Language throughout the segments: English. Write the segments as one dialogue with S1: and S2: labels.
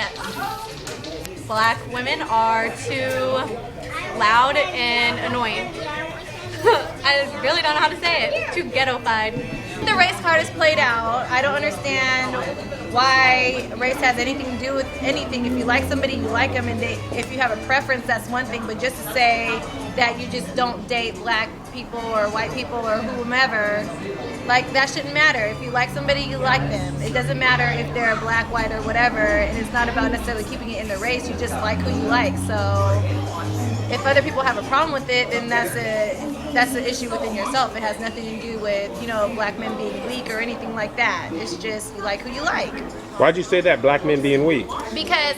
S1: Yes. Black women are too loud and annoying. I really don't know how to say it. Too ghetto-fied. The race card is played out. I don't understand why race has anything to do with anything. If you like somebody, you like them, and if you have a preference, that's one thing. But just to say that you just don't date black people or white people or whomever, like, that shouldn't matter. If you like somebody, you like them. It doesn't matter if they're black, white, or whatever. And it's not about necessarily keeping it in the race. You just like who you like. So if other people have a problem with it, then that's an issue within yourself. It has nothing to do with, black men being weak or anything like that. It's just you like who you like.
S2: Why'd you say that, black men being weak?
S1: Because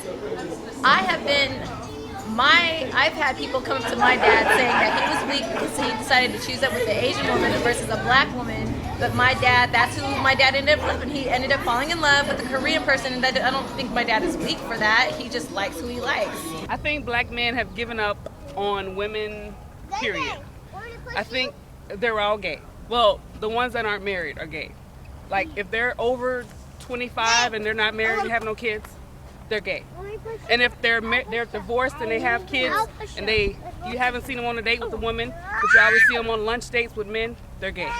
S1: I've had people come up to my dad saying that he was weak because he decided to choose up with the Asian woman versus a black woman. But my dad, that's who my dad ended up with, and he ended up falling in love with a Korean person. And I don't think my dad is weak for that. He just likes who he likes.
S3: I think black men have given up on women, period. I think they're all gay. Well, the ones that aren't married are gay. Like, if they're over 25 and they're not married and have no kids, they're gay. And if they're divorced and they have kids and you haven't seen them on a date with a woman, but you always see them on lunch dates with men, they're gay.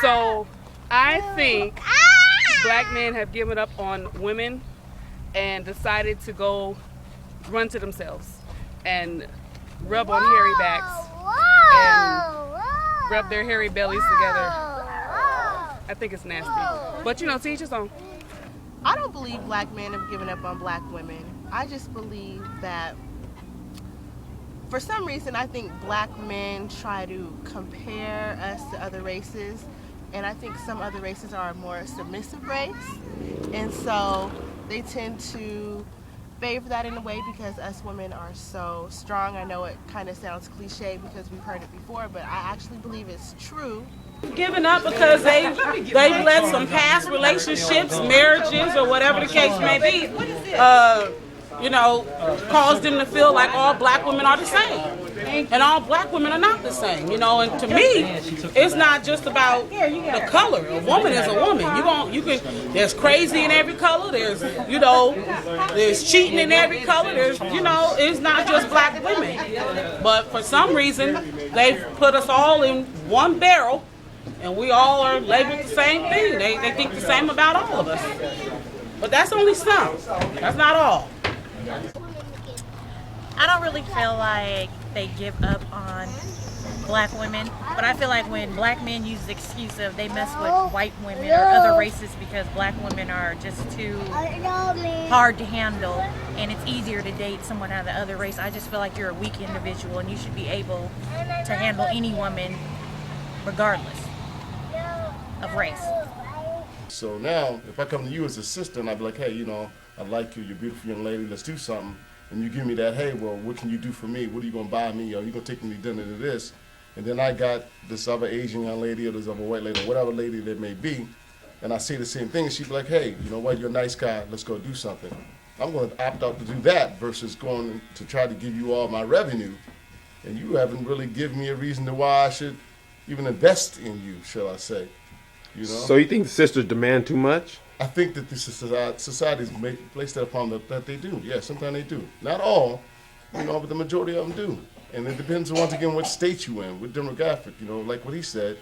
S3: So I think black men have given up on women and decided to go run to themselves and rub on hairy backs and rub their hairy bellies together. I think it's nasty. But to each his own.
S4: I don't believe black men have given up on black women. I just believe that for some reason I think black men try to compare us to other races, and I think some other races are a more submissive race, and so they tend to favor that in a way because us women are so strong. I know it kind of sounds cliche because we've heard it before, but I actually believe it's true.
S5: Giving up because they've let some past relationships, marriages, or whatever the case may be, cause them to feel like all black women are the same. And all black women are not the same, and to me, it's not just about the color. A woman is a woman. There's crazy in every color. There's cheating in every color. It's not just black women. But for some reason, they've put us all in one barrel, and we all are labeled the same thing. They think the same about all of us. But that's only some. That's not all.
S6: I don't really feel like they give up on black women, but I feel like when black men use the excuse of they mess with white women or other races because black women are just too hard to handle and it's easier to date someone out of the other race, I just feel like you're a weak individual and you should be able to handle any woman regardless of race.
S7: So now, if I come to you as a sister and I'd be like, hey, I like you, you're a beautiful young lady, let's do something. And you give me that, hey, well, what can you do for me? What are you going to buy me? Or you going to take me to dinner to this? And then I got this other Asian young lady or this other white lady or whatever lady that may be, and I say the same thing, and she'd be like, hey, you know what, you're a nice guy, let's go do something. I'm going to opt out to do that versus going to try to give you all my revenue, and you haven't really given me a reason to why I should even invest in you, shall I say.
S2: So you think the sisters demand too much?
S7: I think that the society's placed that upon them that they do. Yeah, sometimes they do. Not all, but the majority of them do. And it depends on, once again, what state you in, what demographic. Like what he said,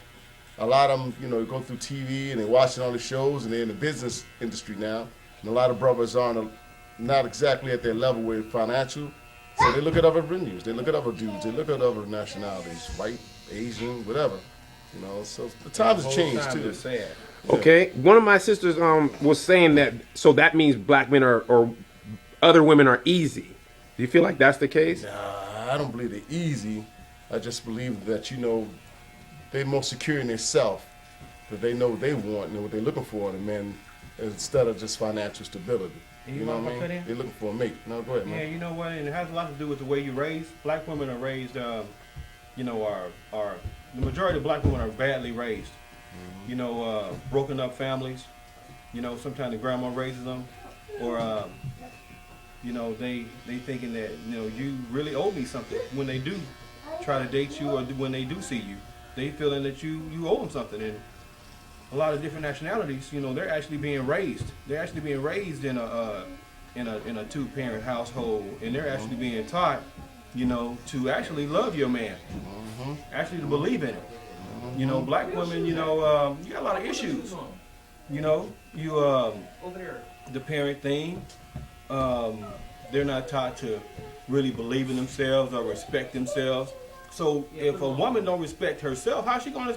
S7: a lot of them, go through TV and they're watching all the shows and they're in the business industry now. And a lot of brothers aren't not exactly at their level with financial. So they look at other venues, they look at other dudes, they look at other nationalities, white, Asian, whatever. So the times have changed too.
S2: Okay, one of my sisters was saying that, so that means black men or other women are easy. Do you feel like that's the case?
S7: Nah, I don't believe they're easy. I just believe that, they're more secure in themselves, that they know what they want and what they're looking for in a man instead of just financial stability. You know what I mean? They're looking for a mate. No, go ahead, man.
S8: Yeah, you know what? And it has a lot to do with the way you raise. Black women are raised, the majority of black women are badly raised. Broken up families. Sometimes the grandma raises them, or they thinking that you really owe me something when they do try to date you or when they do see you. They feeling that you owe them something. And a lot of different nationalities, they're actually being raised. They're actually being raised in a in a two-parent household, and they're actually being taught, you know, to actually love your man, actually to believe in it. You know, black women, you know, you got a lot of issues. You know, the parent thing, they're not taught to really believe in themselves or respect themselves. So if a woman don't respect herself, how's she gonna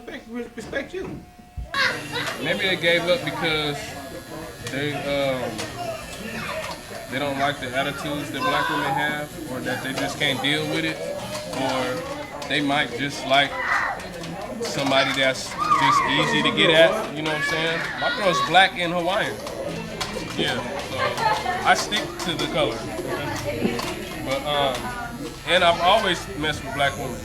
S8: respect you?
S9: Maybe they gave up because they don't like the attitudes that black women have, or that they just can't deal with it, or they might just like somebody that's just easy to get at, you know what I'm saying? My girl's black and Hawaiian. Yeah, so I stick to the color. But and I've always messed with black women.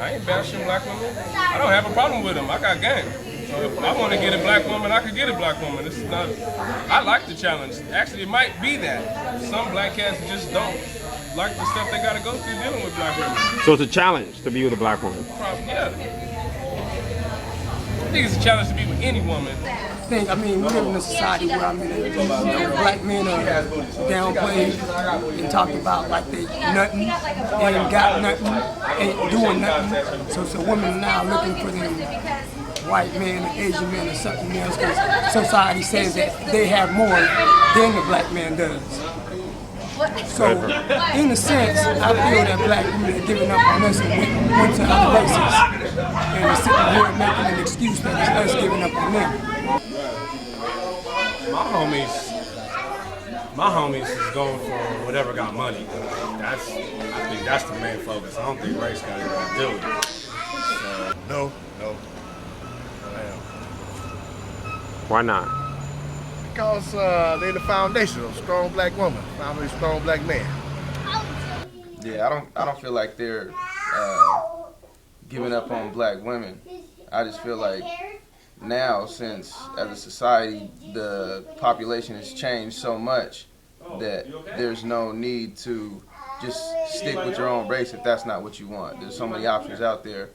S9: I ain't bashing black women. I don't have a problem with them. I got game. So if I want to get a black woman, I can get a black woman. This is not. I like the challenge. Actually, it might be that some black cats just don't like the stuff they got to go through dealing with black women.
S2: So it's a challenge to be with a black woman.
S9: Yeah. I think it's a challenge to be with any woman.
S10: I mean, we live in a society where black men are downplayed and talked about like they nothing, ain't got nothing, ain't doing nothing. So women now looking for them white men, or Asian men, or something else because society says that they have more than the black man does. So, in a sense, I feel that black women are giving up on us and went to other races. And they're sitting here making an excuse that it's us giving up on them.
S11: My homies is going for whatever got money. I think that's the main focus. I don't think race got anything to do with it. So,
S12: No.
S2: Why not?
S12: Because they're the foundation of strong black woman, foundation of strong black man.
S13: Yeah, I don't feel like they're giving up on black women. I just feel like now, since as a society the population has changed so much that there's no need to just stick with your own race if that's not what you want. There's so many options out there.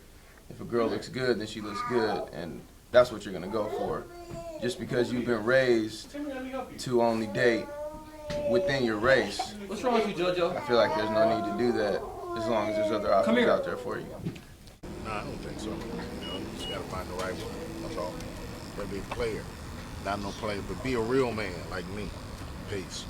S13: If a girl looks good, then she looks good, and that's what you're gonna go for. Just because you've been raised to only date within your race.
S14: What's wrong with you, JoJo?
S13: I feel like there's no need to do that as long as there's other options out there for you.
S12: No, I don't think so. You know, you just gotta find the right one. That's all. Gotta be a player. Not no player, but be a real man like me. Peace.